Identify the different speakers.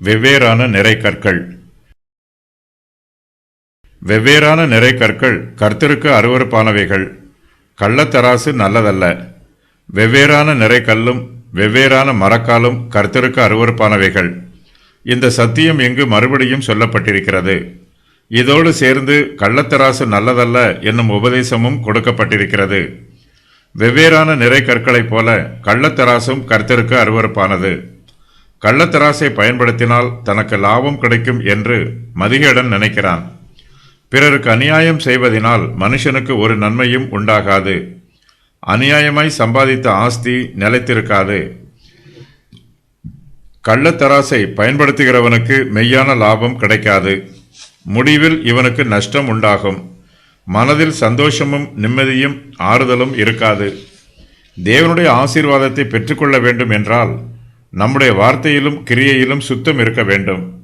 Speaker 1: வெவ்வேறான நிறைகற்கள். வெவ்வேறான நிறைகற்கள் கர்த்தருக்கு அருவருப்பானவைகள். கள்ளத்தராசு நல்லதல்ல. வெவ்வேறான நிறைகல்லும் வெவ்வேறான மரக்காலும் கர்த்தருக்கு அருவருப்பானவைகள். இந்த சத்தியம் இங்கு மறுபடியும் சொல்லப்பட்டிருக்கிறது. இதோடு சேர்ந்து கள்ளத்தராசு நல்லதல்ல என்னும் உபதேசமும் கொடுக்கப்பட்டிருக்கிறது. வெவ்வேறான நிறைகற்களைப் போல கள்ளத்தராசும் கர்த்தருக்கு அருவருப்பானது. கள்ளத்தராசை பயன்படுத்தினால் தனக்கு லாபம் கிடைக்கும் என்று மதிகேடன் நினைக்கிறான். பிறருக்கு அநியாயம் செய்வதனால் மனுஷனுக்கு ஒரு நன்மையும் உண்டாகாது. அநியாயமாய் சம்பாதித்த ஆஸ்தி நிலைத்திருக்காது. கள்ளத்தராசை பயன்படுத்துகிறவனுக்கு மெய்யான லாபம் கிடைக்காது. முடிவில் இவனுக்கு நஷ்டம் உண்டாகும். மனதில் சந்தோஷமும் நிம்மதியும் ஆறுதலும் இருக்காது. தேவனுடைய ஆசீர்வாதத்தை பெற்றுக்கொள்ள வேண்டும் என்றால் நம்முடைய வார்த்தையிலும் கிரியையிலும் சுத்தம் இருக்க வேண்டும்.